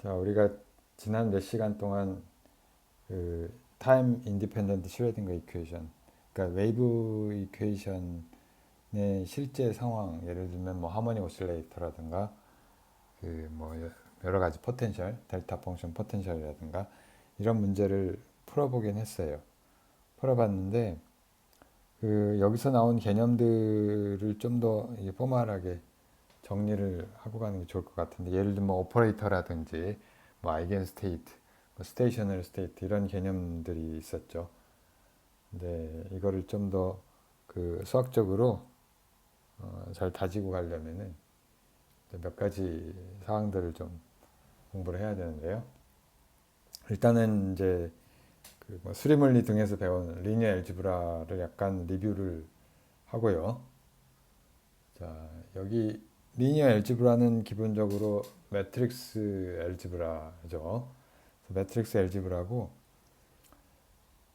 자, 우리가 지난 몇 시간 동안 그 타임 인디펜던트 슈레딩거 이퀘이션, 그러니까 웨이브 이퀘이션의 실제 상황, 예를 들면 뭐 하모닉 오실레이터라든가 그 뭐 여러 가지 포텐셜, 델타 펑션 포텐셜이라든가 이런 문제를 풀어보긴 했어요. 풀어봤는데 그 여기서 나온 개념들을 좀 더 포멀하게 정리를 하고 가는 게 좋을 것 같은데, 예를 들면 뭐 오퍼레이터라든지 뭐 아이겐 스테이트, 뭐 스테이셔너리 스테이트 이런 개념들이 있었죠. 근데 이거를 좀 더 그 수학적으로 잘 다지고 가려면은 몇 가지 사항들을 좀 공부를 해야 되는데요. 일단은 이제 그뭐 수리물리 등에서 배운 리니어 엘지브라를 약간 리뷰를 하고요. 자, 여기 리니어 엘지브라는 기본적으로 매트릭스 엘지브라죠. 매트릭스 엘지브라고,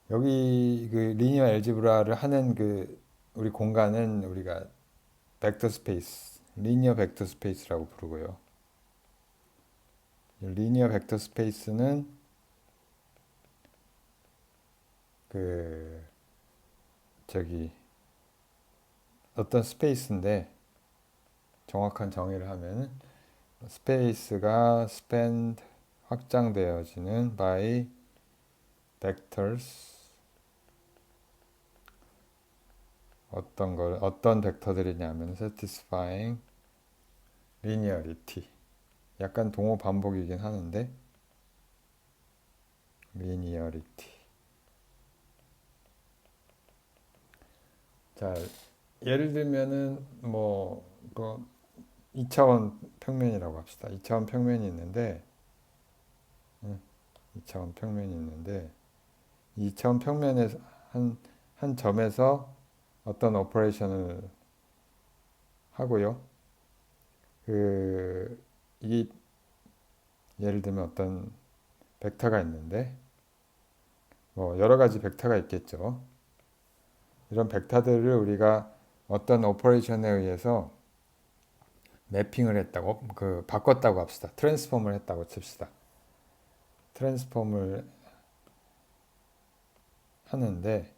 여기 그 리니어 엘지브라를 하는 그 우리 공간은 우리가 벡터 스페이스, 리니어 벡터 스페이스라고 부르고요. 리니어 벡터 스페이스는 그 저기 어떤 스페이스인데, 정확한 정의를 하면은 스페이스가 스팬 확장되어지는 by vectors, 어떤 벡터들이냐면 satisfying linearity, 약간 동호 반복이긴 하는데 linearity. 자, 예를 들면은 뭐그 2차원 평면이라고 합시다. 2차원 평면이 있는데, 2차원 평면이 있는데 2차원 평면에 한 점에서 어떤 오퍼레이션을 하고요. 이 예를 들면 어떤 벡터가 있는데, 뭐 여러 가지 벡터가 있겠죠. 이런 벡터들을 우리가 어떤 오퍼레이션에 의해서 매핑을 했다고, 바꿨다고 합시다. 트랜스폼을 했다고 칩시다. 트랜스폼을 하는데,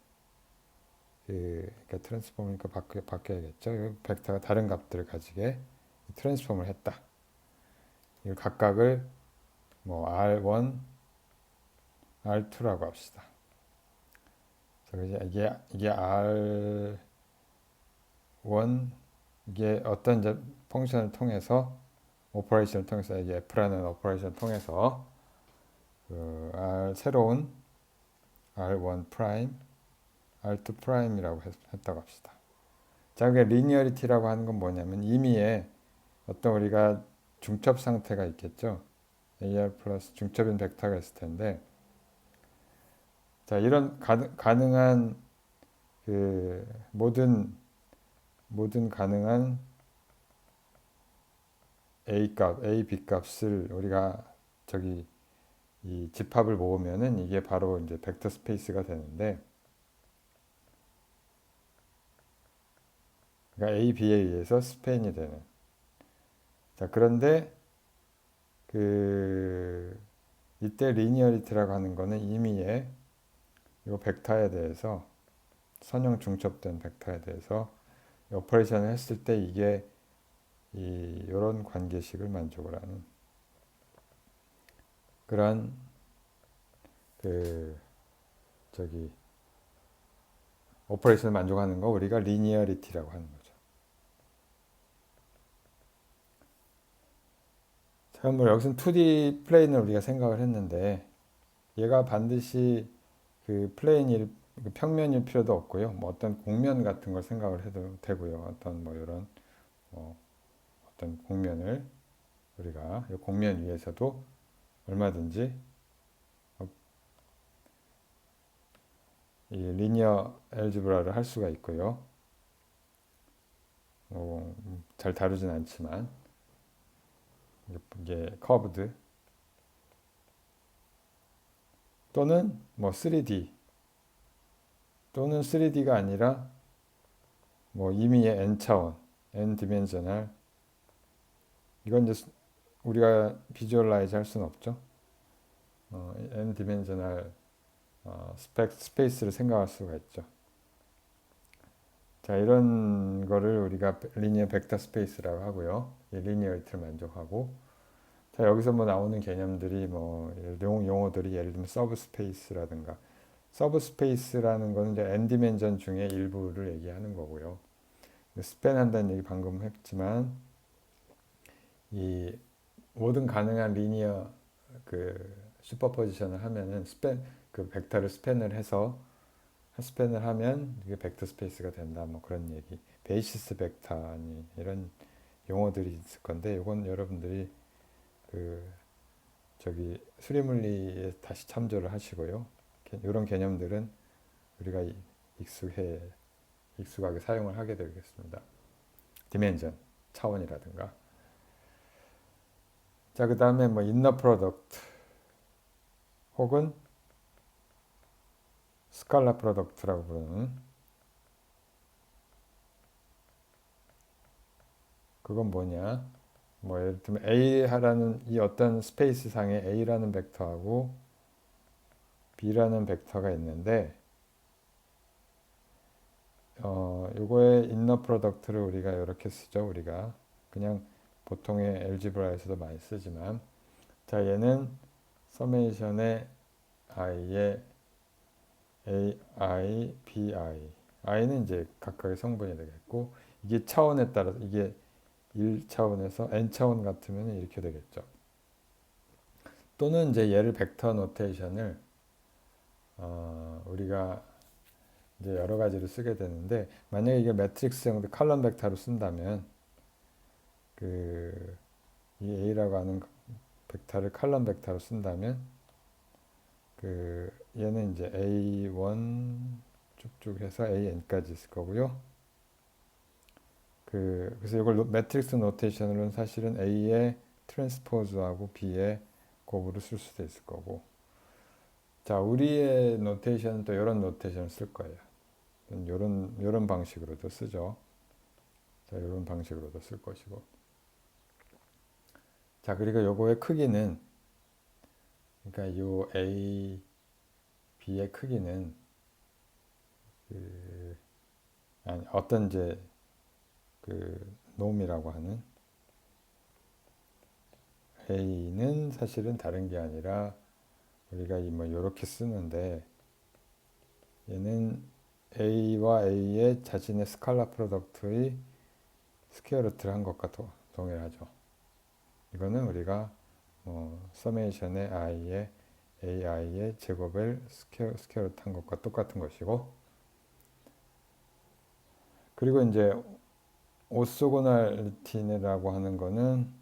그러니까 트랜스폼이니까 바뀌어야겠죠. 벡터가 다른 값들을 가지게 트랜스폼을 했다. 이 각각을 뭐 R1, R2라고 합시다. 그래서 이게 R1, 이게 어떤 이제 펑션을 통해서, 오퍼레이션을 통해서, 이게 F라는 오퍼레이션을 통해서 새로운 R1 프라임, R2 프라임이라고 했다고 합시다. 자, 그게 리니어리티라고 하는 건 뭐냐면, 임의의 어떤 우리가 중첩 상태가 있겠죠. AR 플러스 중첩인 벡터가 있을 텐데, 자, 이런 가능한 그 모든 가능한 A B 값을 우리가 저기 이 집합을 모으면은 이게 바로 이제 벡터 스페이스가 되는데, 그러니까 A, B에 의해서 스팬이 되는. 자, 그런데 이때 리니어리티라고 하는 거는 임의의 이 벡터에 대해서, 선형 중첩된 벡터에 대해서 오퍼레이션을 했을 때 이게 이런 관계식을 만족을 하는 그런 그 저기 오퍼레이션을 만족하는 거 우리가 리니어리티라고 하는 거죠. 자, 뭐 여기서는 2D 플레인을 우리가 생각을 했는데, 얘가 반드시 그 플레인일, 그 평면일 필요도 없고요. 뭐 어떤 공면 같은 걸 생각을 해도 되고요. 어떤 뭐 이런 뭐 어떤 공면을 우리가 이 공면 위에서도 얼마든지 이 리니어 엘지브라를 할 수가 있고요. 잘 다루진 않지만 이게 커브드 또는 뭐 3D, 또는 3D가 아니라 뭐 임의의 n 차원, n 디멘셔널, 이건 이제 우리가 비주얼라이즈 할 수는 없죠. n 디멘셔널 스페이스를 생각할 수가 있죠. 자, 이런 거를 우리가 리니어 벡터 스페이스라고 하고요. 이 리니어리티를 만족하고, 자, 여기서 뭐 나오는 개념들이 뭐 용어들이 예를 들면 서브 스페이스라든가, 서브 스페이스라는 거는 이제 n 디멘전 중에 일부를 얘기하는 거고요. 스팬 한다는 얘기 방금 했지만, 이 모든 가능한 리니어 그 슈퍼포지션을 하면은 그 벡터를 스팬을 하면 이게 벡터 스페이스가 된다. 뭐 그런 얘기. 베이시스 벡터 아니 이런 용어들이 있을 건데 이건 여러분들이 그 저기 수리물리에 다시 참조를 하시고요. 이런 개념들은 우리가 익숙하게 사용을 하게 되겠습니다. 디멘전 차원이라든가. 자, 그 다음에 뭐 인너 프로덕트 혹은 스칼라 프로덕트라고 부르는 그건 뭐냐? 뭐 예를 들면 A라는 이 어떤 스페이스 상에 A라는 벡터하고 B라는 벡터가 있는데 요거의 인너 프로덕트를 우리가 이렇게 쓰죠. 우리가 그냥 보통의 엘지브라에서도 많이 쓰지만 자, 얘는 서메이션의 i의 ai, bi i는 이제 각각의 성분이 되겠고 이게 차원에 따라서 이게 1차원에서 n차원 같으면 이렇게 되겠죠. 또는 이제 얘를 벡터 노테이션을 우리가 이제 여러 가지로 쓰게 되는데 만약에 이게 매트릭스형도 칼럼 벡터로 쓴다면 이 A라고 하는 벡터를 칼럼 벡터로 쓴다면 얘는 이제 A1 쭉쭉 해서 AN까지 있을 거고요. 그래서 이걸 매트릭스 노테이션으로는 사실은 A의 트랜스포즈하고 B의 곱으로 쓸 수도 있을 거고. 자, 우리의 노테이션은 또 이런 노테이션을 쓸 거예요. 이런 방식으로도 쓰죠. 자, 이런 방식으로도 쓸 것이고. 자, 그리고 요거의 크기는, 그러니까 요 A, B의 크기는 어떤 이제 놈이라고 하는 A는 사실은 다른 게 아니라 우리가 뭐 이렇게 쓰는데 얘는 A와 A의 자신의 스칼라 프로덕트의 스퀘어 루트를 한 것과 동일하죠. 이거는 우리가 서메이션의 i의 ai의 제곱을 스퀘어 루트 한 것과 똑같은 것이고 그리고 이제 오소고날리티라고 하는 거는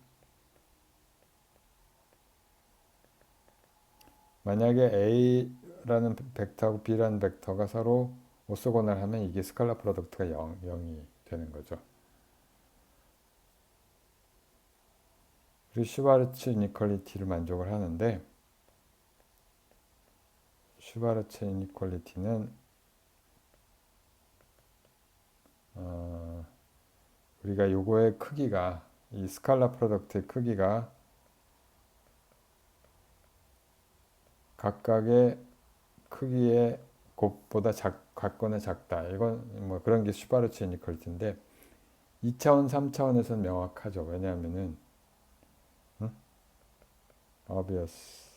만약에 A라는 벡터하고 B라는 벡터가 서로 오소고날 하면 이게 스칼라 프로덕트가 0이 되는 거죠. 그리고 슈바르츠 이니퀄리티를 만족을 하는데 슈바르츠 이니퀄리티는 우리가 요거의 크기가 이 스칼라 프로덕트의 크기가 각각의 크기의 곱보다 같거나 작다. 이건 뭐 그런 게 슈바르츠 이니퀄리티인데 2차원, 3차원에서는 명확하죠. 왜냐하면은 obvious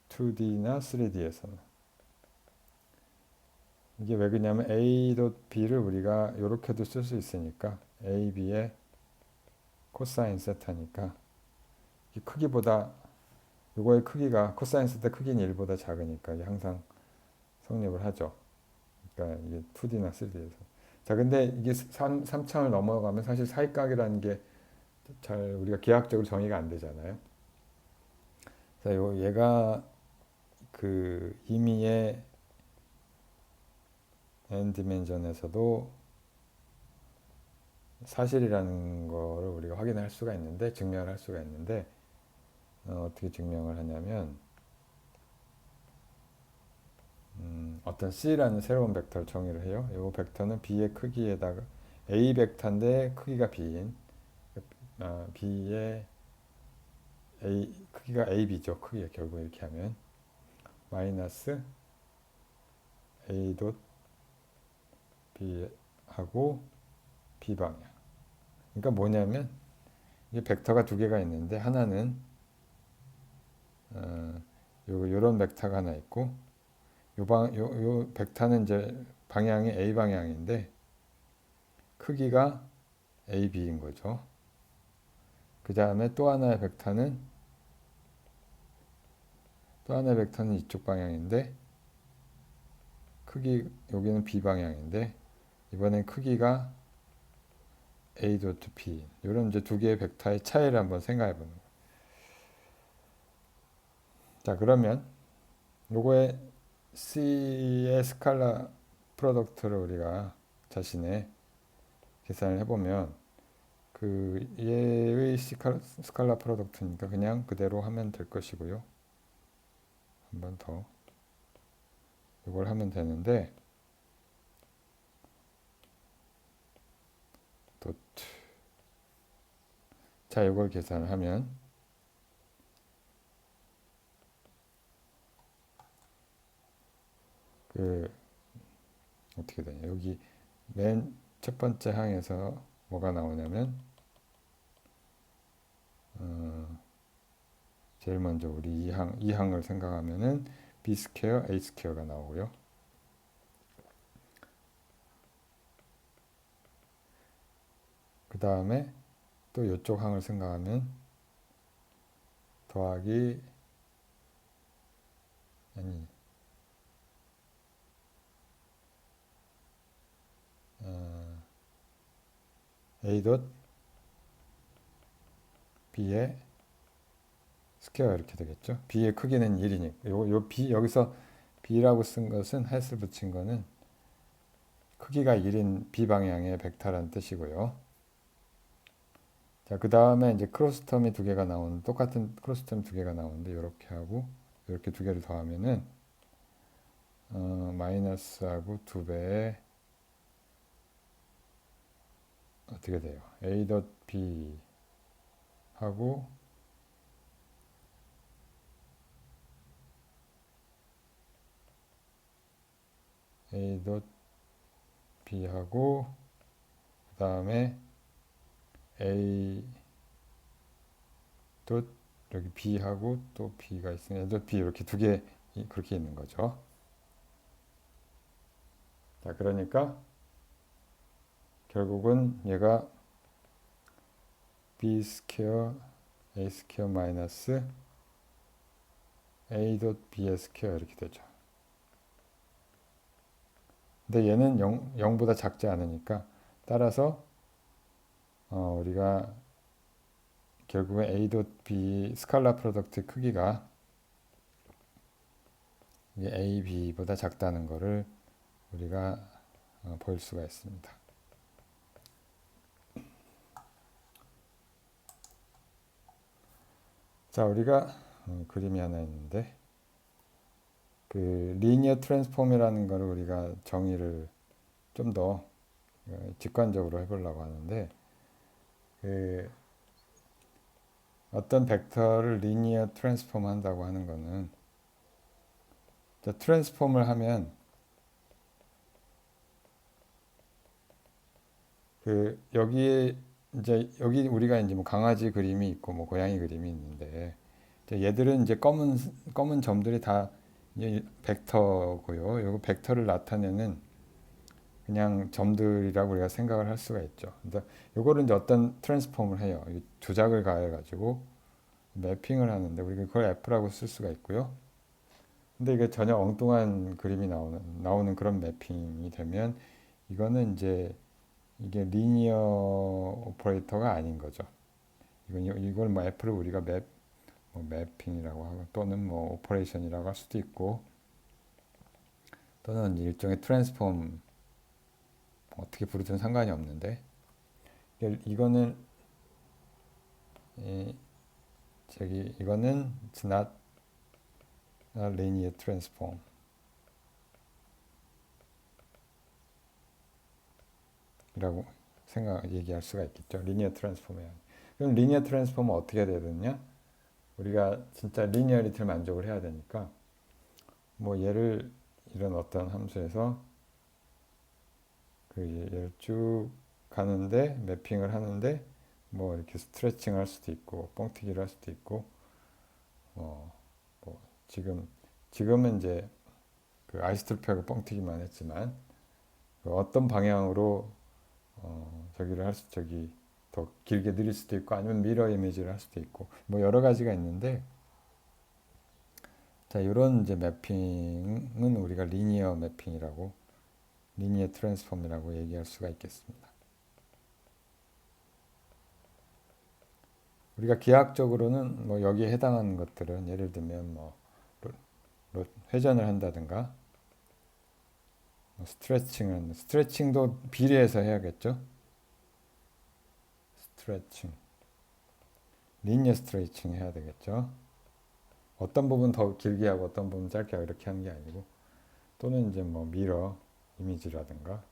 2D나 3D에서는 이게 왜 그러냐면 A B를 우리가 이렇게도 쓸 수 있으니까 A, B의 코사인 세타니까 이 크기보다 이거의 크기가 코사인 세타 크기는 1보다 작으니까 이게 항상 성립을 하죠. 그러니까 이게 2D나 3D에서. 자, 근데 이게 3차원을 넘어가면 사실 사익각이라는 게 잘 우리가 기하학적으로 정의가 안 되잖아요. 자, 얘가 임의의 n 디멘전에서도 사실이라는 거를 우리가 확인할 수가 있는데 증명을 할 수가 있는데 어떻게 증명을 하냐면 어떤 C라는 새로운 벡터를 정의를 해요. 이 벡터는 B의 크기에다가 A 벡터인데 크기가 B인 B의 A 크기가 AB죠. 크기가 결국 이렇게 하면 마이너스 A 닷 B 하고 B 방향. 그러니까 뭐냐면 이게 벡터가 두 개가 있는데 하나는 요런 벡터가 하나 있고 요 벡터는 이제 방향이 A 방향인데 크기가 AB인 거죠. 그 다음에 또 하나의 벡터는 이쪽 방향인데 크기 여기는 B 방향인데 이번엔 크기가 A 도트 P. 이런 이제 두 개의 벡터의 차이를 한번 생각해 보는 거예요. 자, 그러면 요거의 C의 스칼라 프로덕트를 우리가 자신의 계산을 해보면 그 얘의 스칼라 프로덕트니까 그냥 그대로 하면 될 것이고요. 한 번 더 이걸 하면 되는데 도트. 자, 이걸 계산을 하면 그 어떻게 되냐? 여기 맨 첫 번째 항에서 뭐가 나오냐면 제일 먼저 우리 이 항을 생각하면은 B 스퀘어 A 스퀘어가 나오고요. 그 다음에 또 이쪽 항을 생각하면 더하기 아니 A 덧 B의 스퀘어 이렇게 되겠죠. B의 크기는 1이니까 요 B 여기서 B라고 쓴 것은 햇을 붙인 거는 크기가 1인 B 방향의 벡터라는 뜻이고요. 자, 그 다음에 이제 크로스텀이 두 개가 나오는 똑같은 크로스텀 두 개가 나오는데 이렇게 하고 이렇게 두 개를 더하면은 마이너스하고 두 배에 어떻게 돼요? A 덧 B 하고 A 덧 B 하고 그 다음에 A 덧 여기 B 하고 또 B가 있으니 A 덧 B 이렇게 두 개 그렇게 있는 거죠. 자, 그러니까 결국은 얘가 B 스퀘어 A 스퀘어 마이너스 A 덧 B의 스퀘어 이렇게 되죠. 근데 얘는 0보다 작지 않으니까 따라서 우리가 결국에 A 덧 B 스칼라 프로덕트 크기가 이게 A, B보다 작다는 것을 우리가 볼 수가 있습니다. 자, 우리가 그림이 하나 있는데 그 리니어 트랜스폼이라는 것을 우리가 정의를 좀 더 직관적으로 해보려고 하는데 그 어떤 벡터를 리니어 트랜스폼 한다고 하는 거는 트랜스폼을 하면 그 여기에 이제 여기 우리가 이제 뭐 강아지 그림이 있고 뭐 고양이 그림이 있는데 이제 얘들은 이제 검은 점들이 다 이제 벡터고요. 요거 벡터를 나타내는 그냥 점들이라고 우리가 생각을 할 수가 있죠. 그래서 요거를 이제 어떤 트랜스폼을 해요. 조작을 가해 가지고 매핑을 하는데 우리가 그걸 F라고 쓸 수가 있고요. 근데 이게 전혀 엉뚱한 그림이 나오는 그런 매핑이 되면 이거는 이제 이게 리니어 오퍼레이터가 아닌 거죠. 이걸 뭐 F를 우리가 뭐 매핑이라고 하고 또는 뭐 오퍼레이션이라고 할 수도 있고 또는 일종의 트랜스폼 어떻게 부르든 상관이 없는데 이거는 이거는 it's not a linear transform 이라고 얘기할 수가 있겠죠. 리니어 트랜스폼이 그럼 리니어 트랜스폼은 어떻게 해야 되느냐? 우리가 진짜 리니어리티를 만족을 해야 되니까 뭐 얘를 이런 어떤 함수에서 그 얘를 쭉 가는데 매핑을 하는데 뭐 이렇게 스트레칭을 할 수도 있고 뻥튀기를 할 수도 있고 뭐 지금은 이제 그 아이스트로피하고 뻥튀기만 했지만 그 어떤 방향으로 저기를 할 수, 저기 더 길게 늘릴 수도 있고 아니면 미러 이미지를 할 수도 있고 뭐 여러 가지가 있는데 자 이런 이제 매핑은 우리가 리니어 매핑이라고 리니어 트랜스폼이라고 얘기할 수가 있겠습니다. 우리가 기하학적으로는 뭐 여기에 해당하는 것들은 예를 들면 뭐 회전을 한다든가 스트레칭도 비례해서 해야겠죠. 스트레칭 리니어 스트레칭 해야 되겠죠. 어떤 부분 더 길게 하고 어떤 부분 짧게 하고 이렇게 하는 게 아니고 또는 이제 뭐 미러 이미지라든가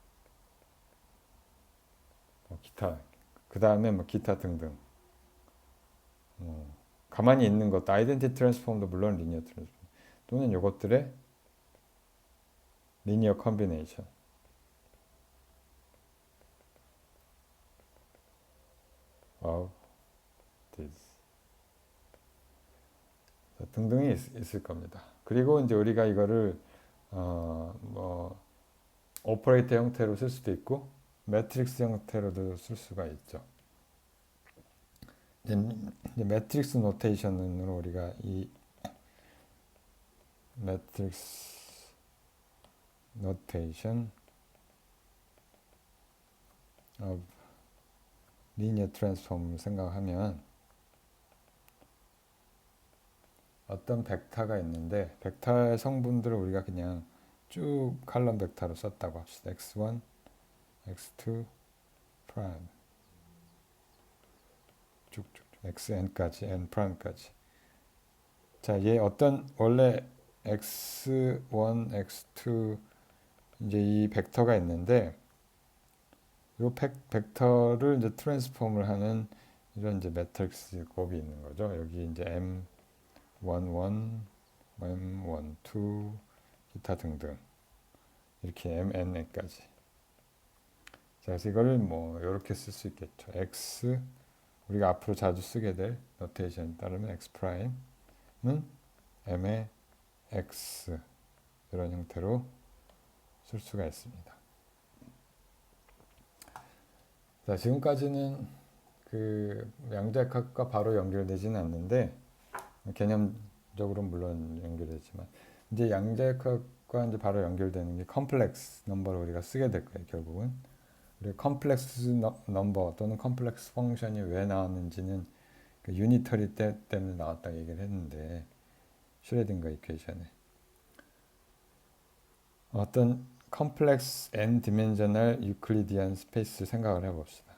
뭐 기타 그 다음에 뭐 기타 등등 가만히 있는 것도 아이덴티티 트랜스폼도 물론 리니어 트랜스폼 또는 이것들의 리니어 컨비네이션 of this 등등이 있을 겁니다. 그리고 이제 우리가 이거를 뭐 오퍼레이터 형태로 쓸 수도 있고 매트릭스 형태로도 쓸 수가 있죠. 이제 매트릭스 노테이션으로 우리가 이 매트릭스 노테이션 of linear transform 생각하면 어떤 벡터가 있는데 벡터의 성분들을 우리가 그냥 쭉 칼럼 벡터로 썼다고 합시다. x1, x2, 프라임 쭉쭉 xn까지 n 프라임까지. 자, 얘 어떤 원래 x1, x2 이제 이 벡터가 있는데 이 벡터를 이제 트랜스폼을 하는 이런 이제 매트릭스 곱이 있는 거죠. 여기 이제 m11, m12 기타 등등 이렇게 mn까지. 자, 그래서 이거를 뭐 이렇게 쓸 수 있겠죠. x 우리가 앞으로 자주 쓰게 될 노테이션에 따르면 x 프라임은 m의 x 이런 형태로 쓸 수가 있습니다. 자, 지금까지는 그 양자역학과 바로 연결되지는 않는데 개념적으로 물론 연결되지만 이제 양자역학과 이제 바로 연결되는 게 컴플렉스 넘버를 우리가 쓰게 될 거예요. 결국은 우리 컴플렉스 넘버 또는 컴플렉스 펑션이 왜 나왔는지는 그 유니터리 때문에 나왔다고 얘기를 했는데 슈레딩거 이퀘이션에 어떤 컴플렉스 n 디멘셔널 유클리디안 스페이스 생각을 해봅시다.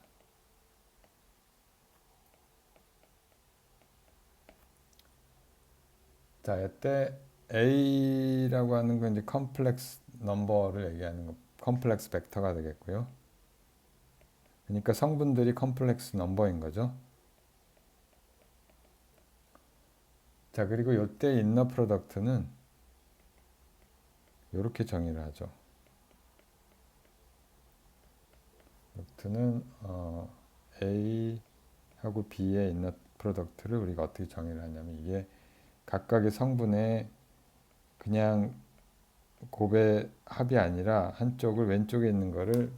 자, 이때 A라고 하는 건 이제 컴플렉스 넘버를 얘기하는 거, 컴플렉스 벡터가 되겠고요. 그러니까 성분들이 컴플렉스 넘버인 거죠. 자, 그리고 이때 인너 프로덕트는 이렇게 정의를 하죠. 프로덕트는 A하고 B의 인너 프로덕트를 우리가 어떻게 정의를 하냐면 이게 각각의 성분의 그냥 곱의 합이 아니라 한쪽을 왼쪽에 있는 거를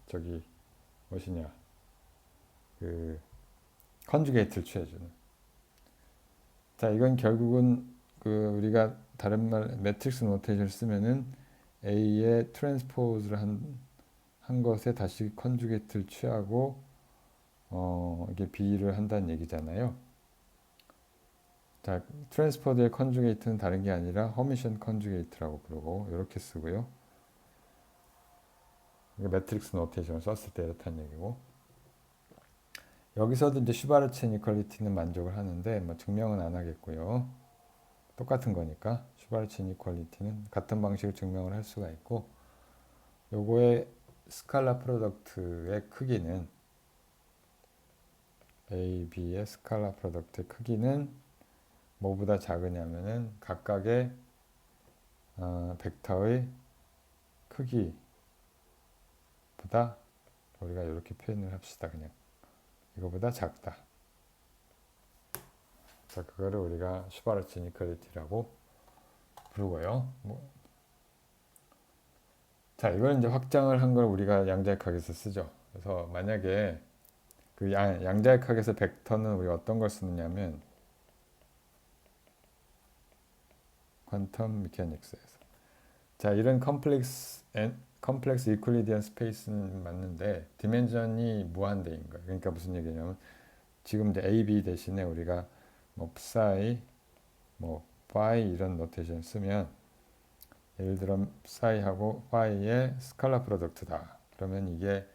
저기 무엇이냐 그 컨주게이트를 취해주는. 자, 이건 결국은 그 우리가 다른 말 매트릭스 노테이션을 쓰면은 A의 트랜스포즈를 한 것에 다시 컨주게이트를 취하고 이게 B를 한다는 얘기잖아요. 자, 트랜스포드의 컨주게이트는 다른 게 아니라 허미션 컨주게이트라고 부르고 이렇게 쓰고요. 매트릭스 노테이션을 썼을 때 이렇다는 얘기고 여기서도 이제 슈바르츠 이니퀄리티는 만족을 하는데 뭐 증명은 안 하겠고요. 똑같은 거니까 슈바르츠 이니퀄리티는 같은 방식으로 증명을 할 수가 있고 요거의 스칼라 프로덕트의 크기는 A, B의 스칼라 프로덕트의 크기는 뭐보다 작으냐면은 각각의 벡터의 크기보다 우리가 이렇게 표현을 합시다. 그냥 이거보다 작다. 자, 그거를 우리가 슈바르츠 이니퀄리티라고 부르고요. 자, 이걸 이제 확장을 한 걸 우리가 양자역학에서 쓰죠. 그래서 만약에 그 양자역학에서 벡터는 우리가 어떤 걸 쓰느냐면 퀀텀 미케닉스에서 자, 이런 컴플렉스 이퀄리디언 스페이스는 맞는데 디멘전이 무한대인 거예요. 그러니까 무슨 얘기냐면 지금 이제 A, B 대신에 우리가 뭐 psi, 뭐 phi 이런 노테이션 쓰면 예를 들어 psi하고 phi의 스칼라 프로덕트다. 그러면 이게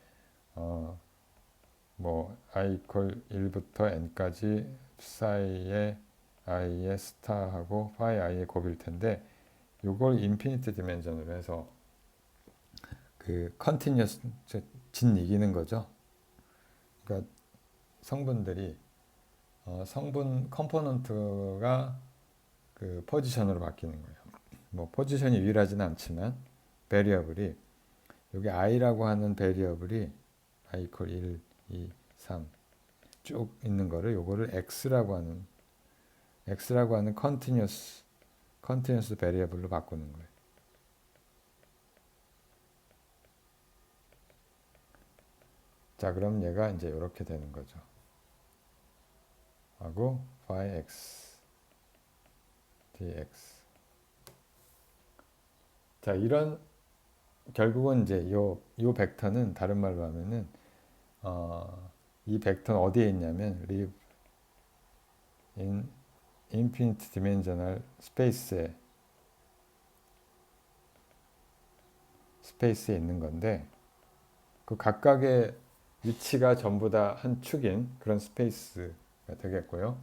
뭐 i 이퀄 1부터 n까지 psi의 i의 스타하고 phi i의 곱일 텐데 요걸 인피니트 디멘전으로 해서 그 컨티뉴어스 진 이기는 거죠. 그러니까 성분들이 성분 컴포넌트가 그 포지션으로 바뀌는 거예요. 뭐 포지션이 유일하지는 않지만 베리어블이 여기 i라고 하는 베리어블이 i 이퀄 1, 2, 3 쭉 있는 거를 요거를 x라고 하는 컨티뉴어스 베리어블로 바꾸는 거예요. 자, 그럼 얘가 이제 이렇게 되는 거죠. 하고 phi x dx. 자, 이런 결국은 이제 요 벡터는 다른 말로 하면은 이 벡터는 어디에 있냐면 live in infinite dimensional 스페이스에 있는 건데 그 각각의 위치가 전부 다 한 축인 그런 스페이스가 되겠고요.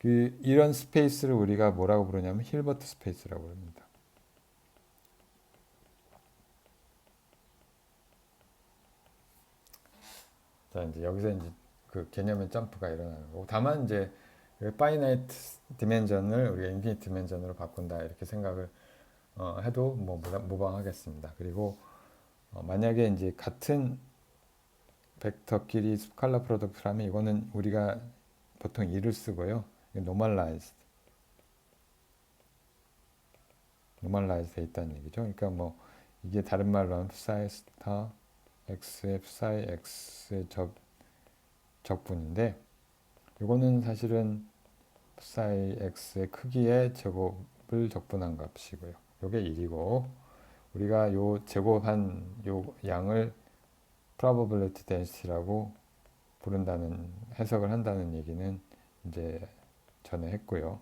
이런 스페이스를 우리가 뭐라고 부르냐면 힐버트 스페이스라고 부릅니다. 자, 이제 여기서 이제 그 개념의 점프가 일어나는 거고, 다만 이제 파이나이트 디멘전을 우리가 인피니트 디멘전으로 바꾼다 이렇게 생각을 해도 뭐 무방하겠습니다. 그리고 만약에 이제 같은 벡터끼리 스칼라 프로덕트라면 이거는 우리가 보통 2를 쓰고요. 노멀라이즈 돼 있다는 얘기죠. 그러니까 뭐 이게 다른 말로 하면 psi 스타 x의 psi x의 적분인데 이거는 사실은 psi x의 크기의 제곱을 적분한 값이고요. 이게 1이고 우리가 요 제곱한 요 양을 probability density라고 부른다는 해석을 한다는 얘기는 이제 전에 했고요.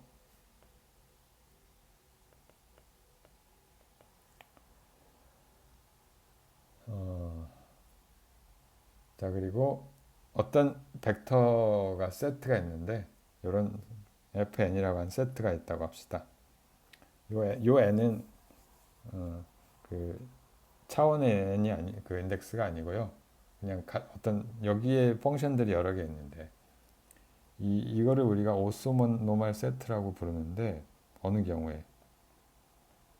자, 그리고 어떤 벡터가 세트가 있는데 이런 fn이라고 하는 세트가 있다고 합시다. 요 n은 그 차원의 n이 그 인덱스가 아니고요. 그냥 어떤 여기에 펑션들이 여러 개 있는데 이거를 우리가 오소노멀 세트라고 부르는데 어느 경우에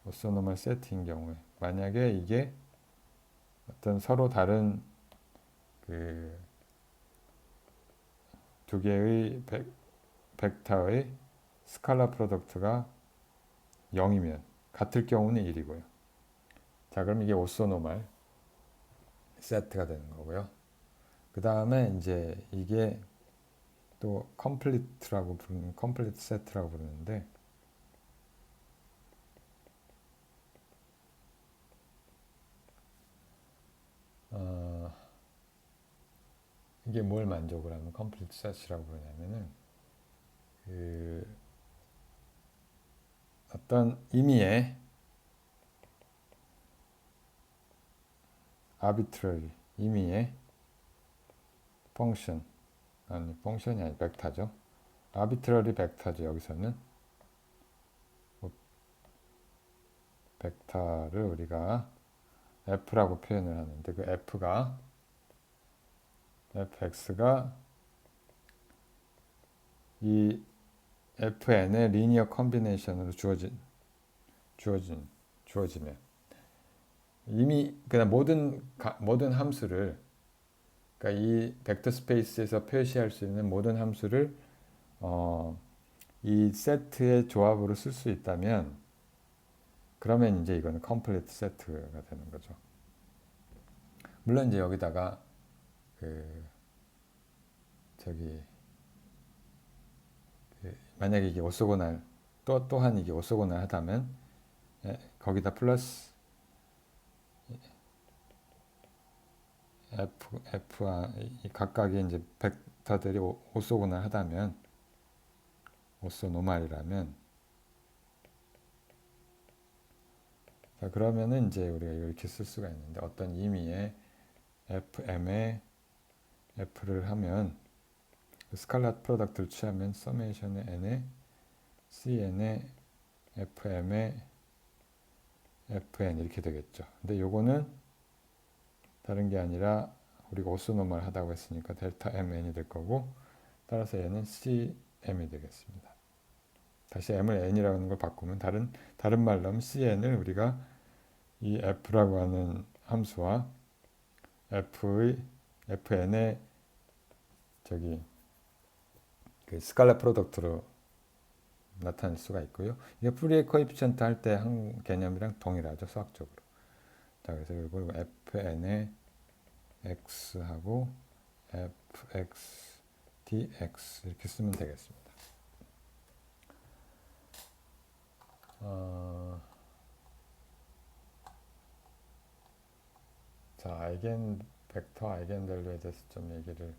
오소노멀 세트인 경우에 만약에 이게 어떤 서로 다른 그 두 개의 벡터의 스칼라 프로덕트가 0이면 같을 경우는 1이고요. 자, 그럼 이게 오소노멀 세트가 되는 거고요. 그 다음에 이제 이게 또 컴플리트 세트라고 부르는데 이게 뭘 만족을 하면 컴플리트 세트라고 부르냐면은 그 어떤 임의의 arbitrary 임의의 펑션이 아니 벡터죠. arbitrary 벡터죠. 여기서는 벡터를 우리가 f라고 표현을 하는데 그 f가 fx가 이 fn의 리니어 컨비네이션으로 주어지면 이미 그냥 모든 함수를, 그러니까 이 벡터 스페이스에서 표시할 수 있는 모든 함수를 이 세트의 조합으로 쓸 수 있다면, 그러면 이제 이거는 컴플리트 세트가 되는 거죠. 물론 이제 여기다가 만약에 이게 오소고날 또한 이게 오소고날 하다면 거기다 플러스 f와 이 각각의 이제 벡터들이 오소고날 하다면, 오소노말이라면, 자 그러면은 이제 우리가 이렇게 쓸 수가 있는데, 어떤 임의의 fm에 f를 하면 스칼렛 프로덕트를 취하면 서메이션의 n에 cn의 fm의 fn 이렇게 되겠죠. 근데 요거는 다른 게 아니라 우리가 오소노말 하다고 했으니까 델타 mn이 될 거고, 따라서 얘는 cm이 되겠습니다. 다시 m을 n이라고 하는 걸 바꾸면 다른 말로 하면 cn을 우리가 이 f라고 하는 함수와 fn의 그 스칼렛 프로덕트로 나타낼 수가 있고요. 이게 푸리에 코에피션트 할 때 한 개념이랑 동일하죠, 수학적으로. 자, 그래서 이걸 fn의 x하고 fx dx 이렇게 쓰면 되겠습니다. 자, 벡터 아이겐밸류에 대해서 좀 얘기를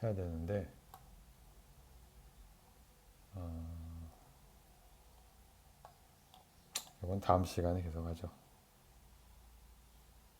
해야 되는데, 이건 다음 시간에 계속하죠.